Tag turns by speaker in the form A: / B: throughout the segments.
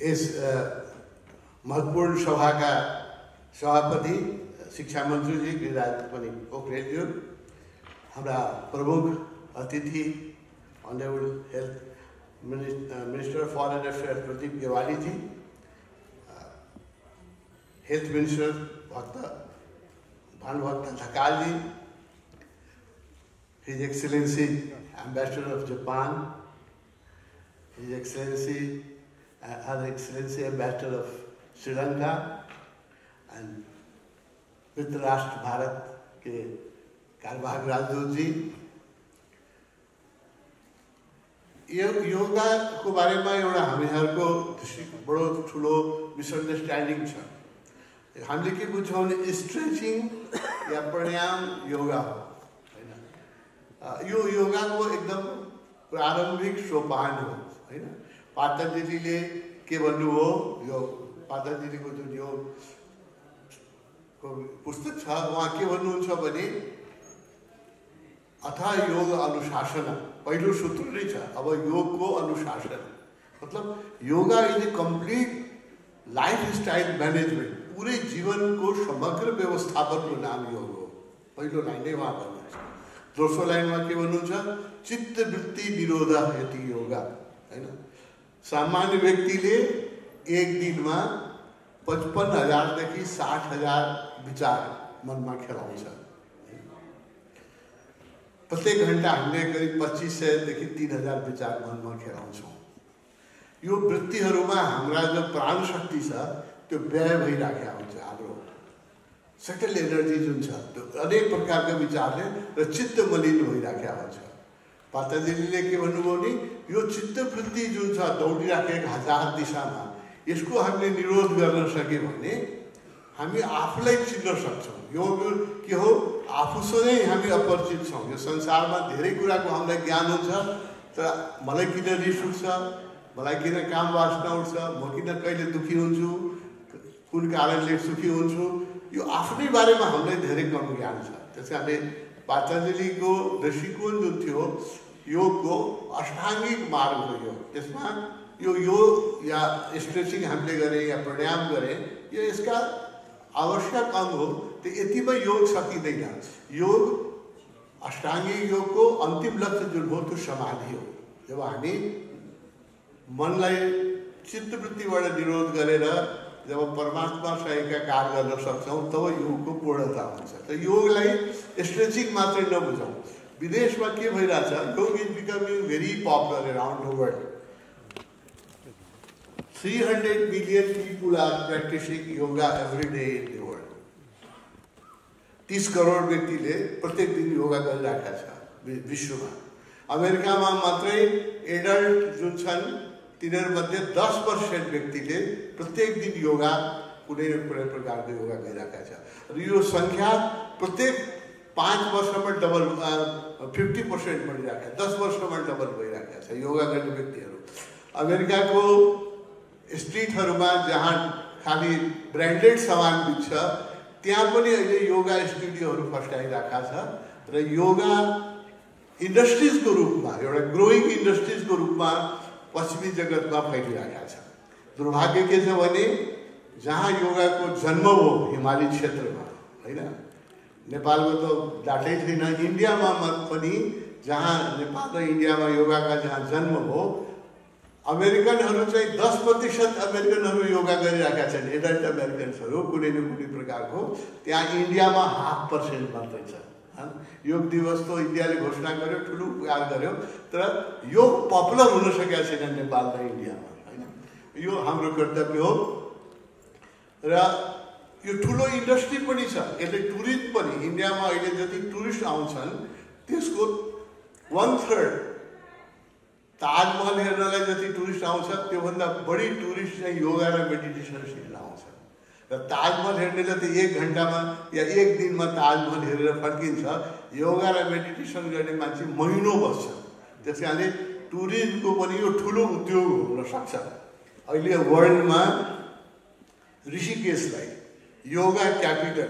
A: इस महत्वपूर्ण सभा का सभापति शिक्षा मंत्री जी गिरिराज पोखरेलज्यू, हमारा प्रमुख अतिथि honourable health minister foreign affairs Pradeep Gyawali ji, health minister Bhanubhakta Dhakal ji, His Excellency Ambassador of Japan, His Excellency Her Excellency Ambassador of Sri Lanka, and मित्र राष्ट्र भारत के कार्यवाहक राजदूत जी, योगा को बारे में एउटा हामीहरुको बडो ठुलो मिसअन्डरस्ट्यान्डिङ छ। हामीले के बुझ्छौं भने स्ट्रेचिङ या प्राणायाम योगा हो हैन। यो योगा को एकदम प्रारम्भिक सोपान हो हैन। पतञ्जलिले के भन्नुभयो, यो पतञ्जलिको जुन योग को पुस्तक छ वहाँ के भन्नुहुन्छ भने अथा योग अनुशासन पहिलो सूत्र नै छ। अब योग को अनुशासन मतलब yoga is a complete lifestyle management, पूरे जीवन को समग्र व्यवस्थापन को नाम योग हो। पहिलो लाइन नै वहाँ भन्नुहुन्छ। दोस्रो लाइनमा के भन्नुहुन्छ, चित्त वृत्ति निरोध यति योगा हैन। सामान्य व्यक्तिले एक दिनमा 55,000 देखि 60,000 विचार मनमा खेलाउँछ। प्रत्येक घण्टा हामीले करिब 2500 देखि 3000 विचार मनमा खेलाउँछौँ। यो वृत्तिहरूमा हाम्रा जो प्राण शक्ति छ त्यो व्यय भइराखेको हुन्छ। हाम्रो सेटल एनर्जी जुन छ त्यो अनेक प्रकारका विचारले र चित्त मलिन भइराखेको हुन्छ। पतञ्जलिले के भन्नुभयो नि, यो चित्त वृत्ति जुन छ दौडिराखेको हजार दिशामा, यसको हामीले निरोध गर्न सक्यो भने हामी आफूलाई चिन्न सक्छौँ। योग के हो, आफूसँगै हामी अपरिचित छौँ। यो संसारमा धेरै कुराको हामीलाई ज्ञान हुन्छ, तर मलाई किन रिस उठ्छ, मलाई किन काम वासना उठ्छ, म किन कहिले दुखी हुन्छु, कुन कारणले सुखी हुन्छु, यो आफ्नै बारेमा हामीलाई धेरै कम ज्ञान छ। त्यसकारणले पतञ्जलिको दृष्टिकोण जुन थियो योगको अष्टाङ्गिक मार्ग हो यो। यसमा यो योग या स्ट्रेचिङ हामीले गरे या प्राणायाम गरे यो यसका आवश्यक अंग हो। तो यतिमै योग सकिँदैन। योग अष्टाङ्गिक योग को अंतिम लक्ष्य जुन हो त्यो समाधि हो। जब हामी मनलाई चित्तवृत्तिबाट निरोध गरेर जब परमात्मा सहितका कार्य गर्न सक्छौं तब योगको पूर्णता हुन्छ। तो योगलाई स्ट्रेचिङ मात्रै नबुझौँ। विदेशमा के भइरहेछ, योग is becoming very popular around the world. 300 million people are practicing yoga every day in the world. 30 crore व्यक्तिले प्रत्येक दिन योगा गरिरहेका छ विश्वमा। अमेरिकामा मात्रै एडल्ट जुन छन् तिनीहरूमध्ये 10% व्यक्तिले प्रत्येक दिन योगा कुनै न कुनै प्रकारको योगा गरिरहेका छ। र यो संख्या प्रत्येक 5 वर्षमा डबल 50% बढिरहेको छ। 10 वर्षमा डबल भइरहेको छ योगा गर्ने व्यक्तिहरू। अमेरिकाको स्ट्रीटहरूमा जहाँ खाली ब्रान्डेड सामान बिक्छ त्यहाँ पनि अहिले योगा स्टुडियोहरू फस्टाइरहेका छ। र योगा इन्डस्ट्रिजको रूपमा एउटा ग्रोइङ इन्डस्ट्रिजको रूपमा पश्चिमी जगतमा फैलिरहेका छ। दुर्भाग्य के छ भने जहाँ योगाको जन्म हो हिमाली क्षेत्रमा हैन, नेपालको त डाटै छैन। इन्डियामा पनि जहाँ नेपाल र इन्डियामा योगाका जहाँ जन्म हो, अमेरिकनहरू चाहिँ 10% अमेरिकनहरू योगा गरिरहेका छन्। एडल्ट अमेरिकन्सहरू कुनै न कुनै प्रकारको। त्यहाँ इन्डियामा 0.5% मात्रै छ। योग दिवस तो इन्डियाले घोषणा गर्यो, ठुलो उपकार गर्यो, तर योग पपुलर हुन सकेको छैन नेपाल र इन्डियामा हैन। यो हाम्रो कर्तव्य हो। र यो ठुलो इन्डस्ट्री पनि छ। यसले टुरिस्ट पनि इन्डियामा अहिले जति टुरिस्ट आउँछन् त्यसको 1/3 ताजमहल हेर्नलाई जति टुरिस्ट आउँछ त्योभन्दा बढी टुरिस्ट चाहिँ योगा र मेडिटेसन सिक्न आउँछ। र ताजमहल हेर्नेले त 1 घण्टामा या 1 दिनमा ताजमहल हेरेर फर्किन्छ। योगा र मेडिटेसन गर्ने मान्छे महिनौं बस्छ। त्यसकारणले टुरिज्मको पनि यो ठुलो उद्योग हुन सक्छ। अहिले वर्ल्डमा ऋषिकेशलाई योगा क्यापिटल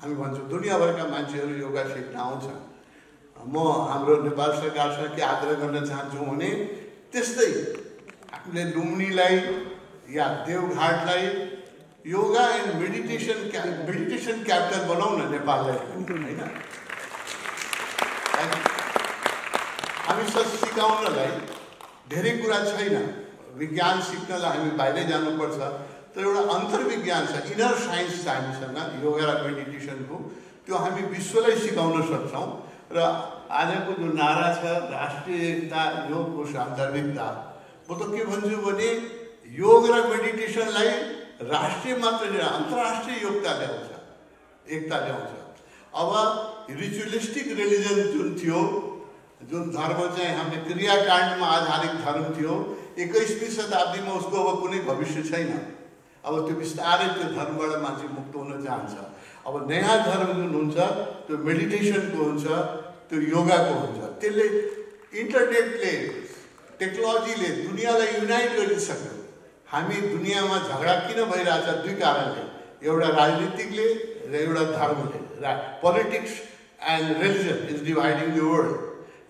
A: हामी भन्छौँ। दुनियाँभरका मान्छेहरू योगा सिक्न आउँछ। म हाम्रो नेपाल सरकारसँग के आग्रह गर्न चाहन्छु भने त्यस्तै हामीले लुम्बनीलाई या देवघाटलाई योगा एन्ड मेडिटेसन क्यापिटल बनाउन नेपाललाई हैन। हामी सिकाउनलाई धेरै कुरा छैन, विज्ञान सिक्नलाई हामी बाहिरै जानुपर्छ, तर एउटा अन्तर्विज्ञान छ, इनर साइन्स छ हामीसँग योगा र मेडिटेसनको, त्यो हामी विश्वलाई सिकाउन सक्छौँ। र आजको जो नारा छ राष्ट्रिय एकता योगको सान्दर्भिकता, म त के भन्छु भने योग र मेडिटेसनलाई राष्ट्रिय मात्र होइन अन्तर्राष्ट्रिय एकता ल्याउँछ। अब रिचुअलिस्टिक रिलिजन जुन थियो, जुन धर्म चाहिँ हामीले क्रियाकाण्डमा आधारित धर्म थियो, 21वीं शताब्दीमा उसको अब कुनै भविष्य छैन। अब त्यो बिस्तारै त्यो धर्मबाट मान्छे मुक्त हुन चाहन्छ। अब नयाँ धर्म जुन हुन्छ त्यो मेडिटेसनको हुन्छ, त्यो योगाको हुन्छ। त्यसले इन्टरनेटले टेक्नोलोजीले दुनियाँलाई युनाइट गरिसक्यो। हामी दुनियाँमा झगडा किन भइरहेछ? दुई कारणले, एउटा राजनीतिकले र एउटा धर्मले। Politics and religion is dividing the world.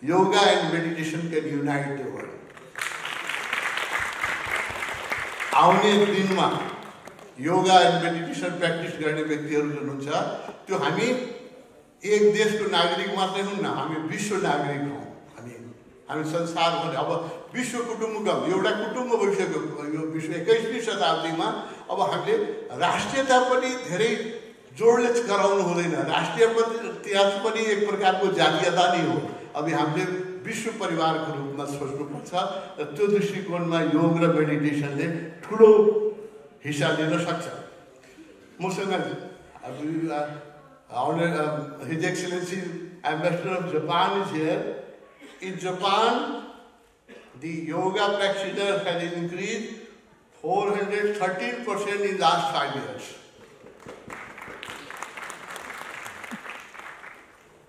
A: Yoga and meditation can unite the world. आउने दिनमा योगा एन्ड मेडिटेसन प्र्याक्टिस गर्ने व्यक्तिहरू जुन हुन्छ त्यो हामी एक देशको नागरिक मात्रै हुन्न, हामी विश्व नागरिक हौँ। हामी संसारभरि अब विश्व कुटुम्बकम एउटा कुटुम्ब भइसक्यो यो विश्व 21वीं शताब्दीमा। अब हामीले राष्ट्रियता पनि धेरै जोडले गराउनु हुँदैन। राष्ट्रियता पनि एक प्रकारको जातीयता नै हो। अब हामीले विश्व परिवारको रूपमा सोच्नुपर्छ र त्यो दृष्टिकोणमा योग र मेडिटेसनले ठुलो हिस्सा लिन सक्छ। मसँग His Excellency Ambassador of Japan is here. In Japan, the yoga practitioners has increased 413% in last 5 years.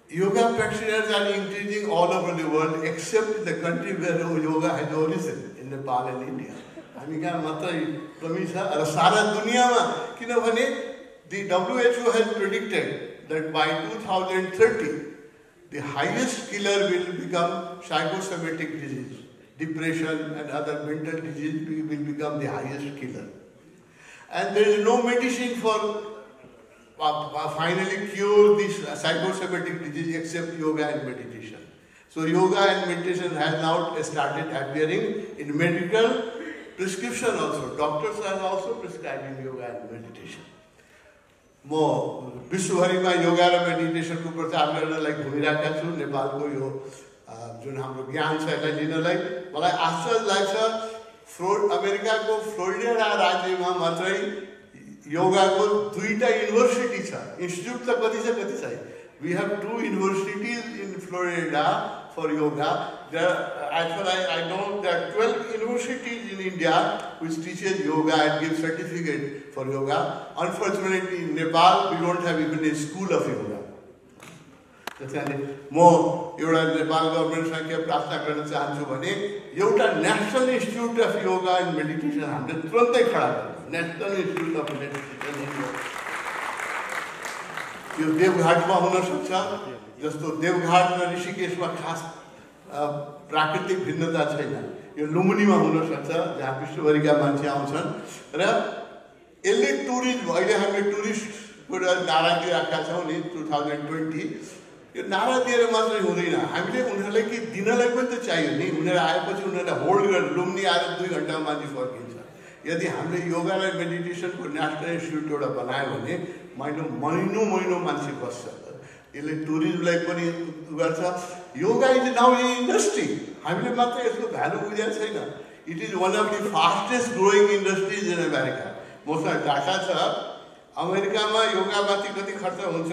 A: Yoga practitioners are increasing all over the world except in the country where yoga has origin, in Nepal and India. हामी कहाँ मात्रै कमी छ र सारा दुनियाँमा, किनभने the WHO has predicted that by 2030 the highest killer will become psychosomatic disease. Depression and other mental disease will become the highest killer. And there is no medicine for finally cure this psychosomatic disease except yoga and meditation. So yoga and meditation has now started appearing in medical prescription also. Doctors are also prescribing yoga and meditation. म विश्वभरिमा योगा र मेडिटेसनको प्रचार गर्नलाई घुमिरहेका छु। नेपालको यो जुन हाम्रो ज्ञान छ यसलाई लिनलाई मलाई आश्चर्य लाग्छ। अमेरिकाको फ्लोरिडा राज्यमा मात्रै योगाको 2टा युनिभर्सिटी छ। इन्स्टिट्युट त कति छ? We have 2 universities in Florida for yoga. As far as I know, there are 12 universities in India which teaches yoga and gives certificate for yoga. Unfortunately, in Nepal, we don't have even a school of yoga. त्यसैले म एउटा नेपाल गभर्नमेन्टसँग के प्रार्थना गर्न चाहन्छु भने एउटा national institute of yoga and meditation हामीले तुरन्तै खडा गर्नु। नेशनल इन्स्टिट्युट अफ मेडिटेसन यो देवघाटमा हुन सक्छ, जस्तो देवघाट र ऋषिकेशमा खास प्राकृतिक भिन्नता छैन। यो लुम्बिनीमा हुन सक्छ जहाँ विश्वभरिका मान्छे आउँछन् र यसले टुरिज्म, अहिले हामीले टुरिस्टको नारा दिइरहेका छौँ नि 2020। यो नारा दिएर मात्रै हुँदैन, हामीले उनीहरूलाई के दिनलाई पनि त चाहियो नि। उनीहरू आएपछि उनीहरूलाई होल्ड गरेर लुम्बिनी आएर 2 घन्टामा मान्छे फर्किन्छ। यदि हामीले योगा र मेडिटेसनको नेसनल इन्स्टिट्युट एउटा बनायो भने महिनौँ मान्छे बस्छ। यसले टुरिज्मलाई पनि गर्छ। Yoga is now a industry. हामीले मात्र यसको भ्यालु बुझेको छैन। It is one of the fastest growing industries in America. मसँग डाटा छ अमेरिकामा योगामाथि कति खर्च हुन्छ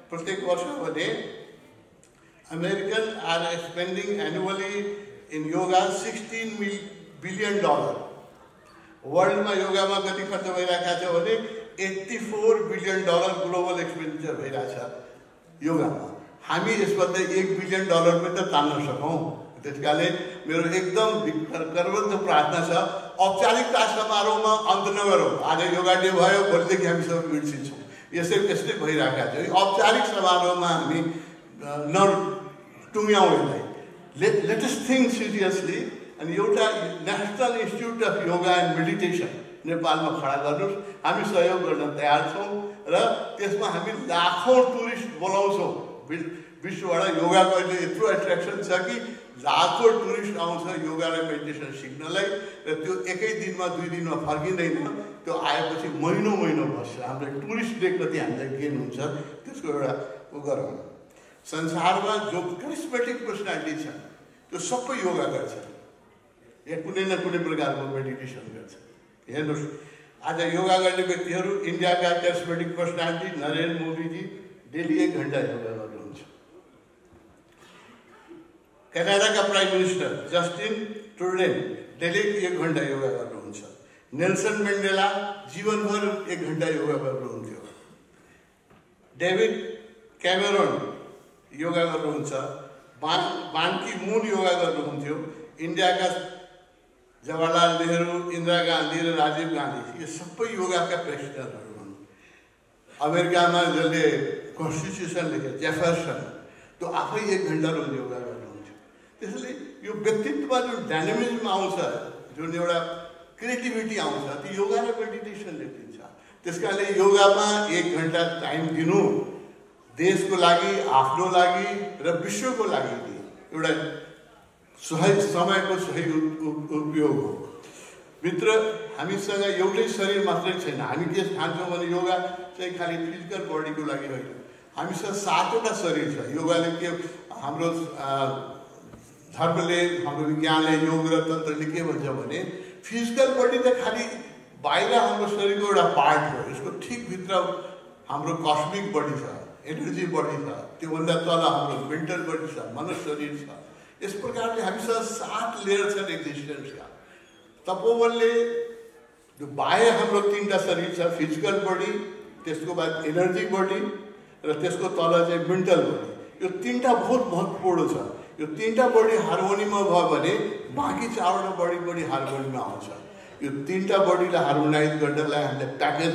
A: प्रत्येक वर्ष भने American are spending annually in yoga $16 billion. वर्ल्डमा योगामा कति खर्च भइरहेको छ भने $84 बिलियन ग्लोबल एक्सपेन्डिचर भइरहेछ योगामा। हामी यसमध्ये $1 बिलियन पनि त तान्न सकौँ। त्यसकाले मेरो एकदम करबद्ध प्रार्थना छ, औपचारिकता समारोहमा अन्त नगरौँ। आज योगा डे भयो, भोलिदेखि हामी सबै बिर्सिन्छौँ। यस्तै भइरहेका छ। औपचारिक समारोहमा हामी नटुङ्ग्याउँ यसलाई। लेट अस थिङ्क सिरियसली अनि एउटा national institute of yoga and meditation नेपालमा खडा गर्नुहोस्, हामी सहयोग गर्न तयार छौँ र त्यसमा हामी लाखौँ टुरिस्ट बोलाउँछौँ। विश्वबाट योगाको अहिले यत्रो एट्र्याक्सन छ कि लाखौँ टुरिस्ट आउँछ योगा र मेडिटेसन सिक्नलाई र त्यो एकै दिनमा 2 दिनमा फर्किँदैन, त्यो आएपछि महिनौ बस्छ। हाम्रो टुरिस्ट डे कति हामीलाई गेन हुन्छ त्यसको एउटा गरौँ। संसारमा जो करिस्मेटिक पर्सनालिटी छ त्यो सबै योगा गर्छ या कुनै न कुनै प्रकारको मेडिटेसन गर्छ। हेर्नुहोस्, आज योगा गर्ने व्यक्तिहरू इन्डियाका करिस्मेटिक पर्सनालिटी नरेन्द्र मोदीजी डेली 1 घण्टा योगा गर्नुहुन्छ। कनाडाका प्राइम मिनिस्टर जस्टिन ट्रुडेन डेली 1 घण्टा योगा गर्नुहुन्छ। नेल्सन मेन्डेला जीवनभर 1 घण्टा योगा गर्नुहुन्थ्यो। डेभिड क्यामेरोन योगा गर्नुहुन्छ। बान की मुन योगा गर्नुहुन्थ्यो। इन्डियाका जवाहरलाल नेहरू, इन्दिरा गान्धी र राजीव गान्धी यो सबै योगाका प्रेसिडेन्टहरू हुन्। अमेरिकामा जसले कन्स्टिट्युसन लेखे जेफरसन त्यो आफै 1 घण्टा रोज योगा गर्नुहुन्थ्यो। त्यसैले यो व्यक्तित्वमा जुन डाइनामिज्म आउँछ, जुन एउटा क्रिएटिभिटी आउँछ, त्यो योगा र मेडिटेसनले दिन्छ। त्यस कारणले योगामा 1 घण्टा टाइम दिनु देशको लागि, आफ्नो लागि र विश्वको लागि एउटा सही समयको सही उपयोग हो। मित्र, हामीसँग एउटै शरीर मात्रै छैन। हामी के ठान्छौँ भने योगा चाहिँ खालि फिजिकल बडीको लागि होइन। हामीसँग 7वटा शरीर छ। योगाले के हाम्रो धर्मले, हाम्रो विज्ञानले, योग र तन्त्रले के भन्छ भने फिजिकल बडी त खालि बाहिर हाम्रो शरीरको एउटा पार्ट हो। यसको ठिक भित्र हाम्रो कस्मिक बडी छ, एनर्जी बडी छ, त्योभन्दा तल हाम्रो मेन्टल बडी छ, मनुष्य शरीर छ। यस प्रकारले हामीसँग 7 लेयर छन् एक्जिस्टेन्सका। तपोवनले जो बाह्य हाम्रो 3टा शरीर छ, फिजिकल बडी, त्यसको बाद एनर्जी बडी र त्यसको तल चाहिँ मेन्टल बडी। यो 3टा बहुत महत्त्वपूर्ण छ। यो 3टा बडी हार्मोनीमा भयो भने बाँकी 4वटा बडी हार्मोनीमा आउँछ। यो 3टा बडीलाई हार्मोनाइज गर्नलाई हामीले प्याकेज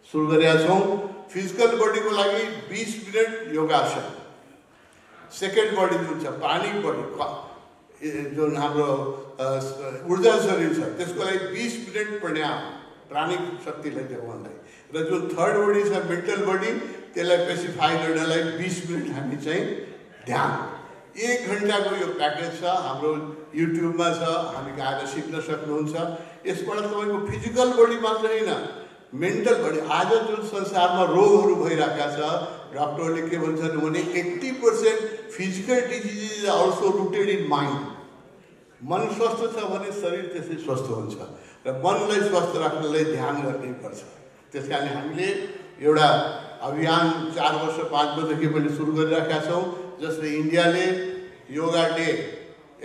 A: सुरु गरेका छौँ। फिजिकल बडीको लागि 20 मिनट योगासन। सेकेन्ड बडी जुन छ प्राणिक बडी, जुन हाम्रो ऊर्जा शरीर छ, त्यसको लागि 20 मिनट प्राणायाम, प्राणिक शक्तिलाई देखाउनलाई। र जुन थर्ड बडी छ मेन्टल बडी, त्यसलाई पेसिफाई गर्नलाई 20 मिनट हामी चाहिँ ध्यान। 1 घण्टाको यो प्याकेज छ, हाम्रो युट्युबमा छ, हामी गएर सिक्न सक्नुहुन्छ। यसबाट तपाईँको फिजिकल बडी मात्र होइन, मेन्टल बडी। आज जुन संसारमा रोगहरू भइरहेका छ, डक्टरले के भन्छन् भने 80% physical disease is also rooted in mind. मन स्वस्थ छ भने शरीर त्यसै स्वस्थ हुन्छ र मनलाई स्वस्थ राख्नलाई ध्यान गर्नुपर्छ। त्यस कारणले हामीले एउटा अभियान 4 वर्ष 5 वर्षदेखि पनि सुरु गरिरहेका छौँ, जसले इन्डियाले योगा डे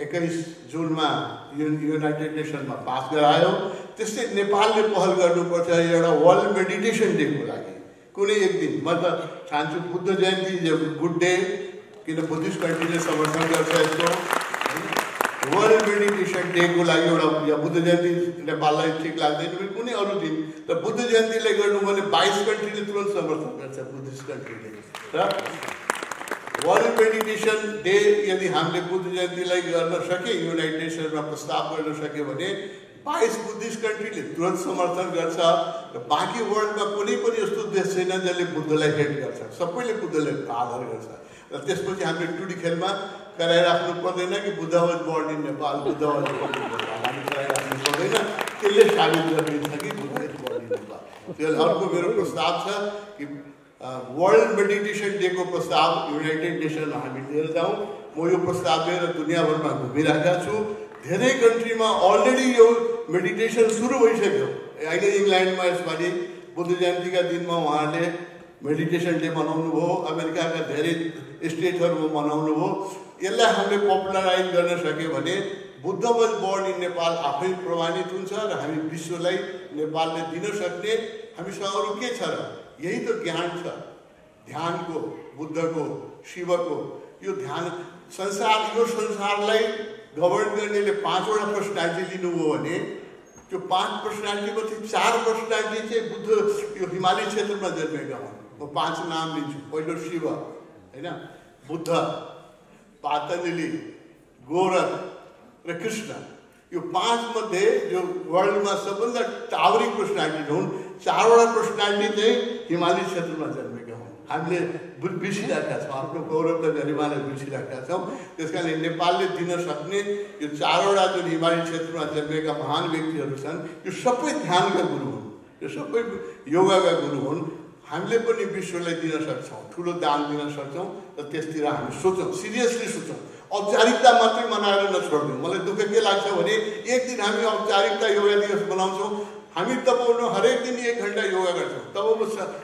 A: 21 जुनमा युनाइटेड नेसनमा पास गरायो। त्यस्तै नेपालले पहल गर्नुपर्छ एउटा वर्ल्ड मेडिटेसन डेको लागि। कुनै एक दिन म त ठान्छु बुद्ध जयन्ती गुड डे, किन बुद्धिस्ट कन्ट्रीले समर्थन गर्छ यसको। वर्ल्ड मेडिटेसन डेको लागि एउटा, या बुद्ध जयन्ती नेपाललाई ठिक लाग्दैन भने कुनै अरू दिन, र बुद्ध जयन्तीले गर्नु भने 22 कन्ट्रीले तुरन्त समर्थन गर्छ बुद्धिस्ट कन्ट्रीले। र वर्ल्ड मेडिटेसन डे यदि हामीले बुद्ध जयन्तीलाई गर्न सके, युनाइटेड नेसनमा प्रस्ताव गर्न सक्यो भने 22 बुद्धिस्ट कन्ट्रीले तुरन्त समर्थन गर्छ र बाँकी वर्ल्डमा कुनै पनि यस्तो देश छैन जसले बुद्धलाई हेट गर्छ। सबैले बुद्धलाई आदर गर्छ। र त्यसपछि हामीले टुडी खेलमा कराइराख्नु पर्दैन कि Buddha was born in Nepal, Buddha was born in Nepal, हामी कराइराख्नु पर्दैन। त्यसले साबित गरिदिन्छ कि Buddha is born in Nepal. त्यसले अर्को मेरो प्रस्ताव छ कि वर्ल्ड मेडिटेसन डेको प्रस्ताव युनाइटेड नेसनमा हामी लिएर जाउँ। म यो प्रस्ताव लिएर दुनियाँभरमा घुमिरहेका छु। धेरै कन्ट्रीमा अलरेडी यो मेडिटेसन सुरु भइसक्यो। अहिले इङ्ल्यान्डमा यसपालि बुद्ध जयन्तीका दिनमा उहाँले मेडिटेसन डे मनाउनु भयो। अमेरिकाका धेरै स्टेटहरूमा मनाउनु भयो। यसलाई हामीले पपुलराइज गर्न सक्यो भने Buddha was born in Nepal आफै प्रमाणित हुन्छ र हामी विश्वलाई नेपालले दिन सक्ने हामीसँग अरू के छ र? यही त ज्ञान छ, ध्यानको, बुद्धको, शिवको। यो ध्यान संसार, यो संसारलाई गभर्न गर्नेले 5वटा पर्सनालिटी लिनुभयो भने त्यो 5 पर्सनालिटीमध्ये 4 पर्सनालिटी चाहिँ बुद्ध यो हिमाली क्षेत्रमा जन्मेका हुन्। म 5 नाम लिन्छु। पहिलो शिव, होइन, बुद्ध, पातञ्जली, गोरख, र कृष्ण यो 5 मध्ये जो वर्ल्डमा सबभन्दा टावरिङ पर्सनालिटी हुन् 4वटा पर्सनालिटी चाहिँ हिमाली क्षेत्रमा जन्मेका हुन्। हामीले बिर्सिरहेका छौँ, आफ्नो गौरव र गरिमालाई बिर्सिरहेका छौँ। त्यसकारण नेपालले दिन सक्ने यो 4वटा जुन हिमाली क्षेत्रमा जन्मेका महान व्यक्तिहरू छन् यो सबै ध्यानका गुरु हुन्, यो सबै योगाका गुरु हुन्। हामीले पनि विश्वलाई दिन सक्छौँ, ठुलो दान दिन सक्छौँ र त्यसतिर हामी सोचौँ, सिरियसली सोचौँ, औपचारिकता मात्रै मनाएर नछोड्दिउँ। मलाई दुःख के लाग्छ भने एक दिन हामी औपचारिकता योगा दिवस मनाउँछौँ, हामी तपाईँ हरेक दिन 1 घण्टा योगा गर्छौँ। तब म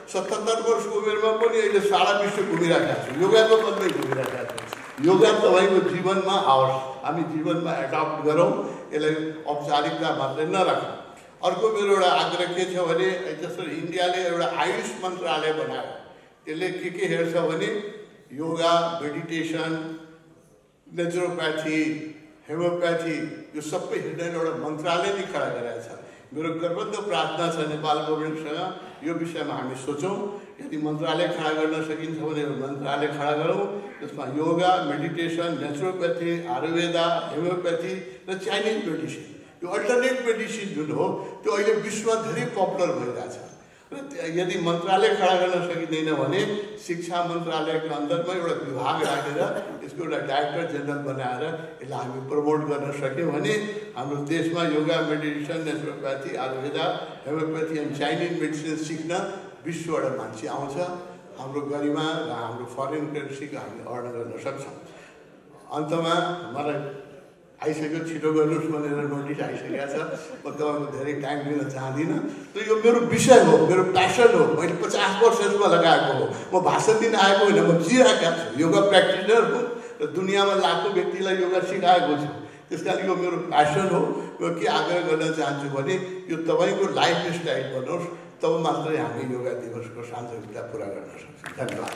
A: 77 वर्षको उमेरमा पनि अहिले सारा विश्व घुमिरहेका छु, योगाको बदलै घुमिरहेका छु। योगा तपाईँको जीवनमा आओस्, हामी जीवनमा एडप्ट गरौँ, यसलाई औपचारिकता मात्रै नराखौँ। अर्को मेरो एउटा आग्रह के छ भने जसरी इन्डियाले एउटा आयुष मन्त्रालय बनायो, त्यसले के हेर्छ भने योगा, मेडिटेसन, नेचुरोप्याथी, हेमोप्याथी यो सबै हेर्ने एउटा मन्त्रालय नै खडा गराएको छ। मेरो गर्वन्त प्रार्थना छ नेपाल गभर्मेन्टसँग यो विषयमा हामी सोचौँ। यदि मन्त्रालय खडा गर्न सकिन्छ भने मन्त्रालय खडा गरौँ, त्यसमा योगा, मेडिटेसन, नेचुरोप्याथी, आयुर्वेदा, हेमोप्याथी र चाइनिज मेडिसिन, यो अल्टरनेट मेडिसिन जुन हो त्यो अहिले विश्वमा धेरै पपुलर भइरहेछ। र यदि मन्त्रालय खडा गर्न सकिँदैन भने शिक्षा मन्त्रालयको अन्दरमा एउटा विभाग राखेर यसको एउटा डाइरेक्टर जेनरल बनाएर यसलाई हामी प्रमोट गर्न सक्यौँ भने हाम्रो देशमा yoga, meditation, naturopathy, Ayurveda, homeopathy and Chinese medicine सिक्न विश्वबाट मान्छे आउँछ। हाम्रो गरिमा र हाम्रो फरेन करेन्सीको हामी अर्न गर्न सक्छौँ। अन्तमा मलाई आइसक्यो, छिटो गर्नुहोस् भनेर नोटिस आइसकेको छ। म तपाईँको धेरै टाइम दिन चाहदिनँ। तर यो मेरो विषय हो, मेरो प्यासन हो, मैले 50 वर्ष यसमा लगाएको हो। म भाषण दिन आएको होइन, म जिरहेका छु, योगा प्र्याक्टिसर हो र दुनियाँमा लाखौँ व्यक्तिलाई योगा सिकाएको छु। त्यस कारण यो मेरो प्यासन हो। म के आग्रह गर्न चाहन्छु भने यो तपाईँको लाइफ स्टाइल बनोस्, तब मात्रै हामी योगा दिवसको सार्थकता पुरा गर्न सक्छौँ। धन्यवाद।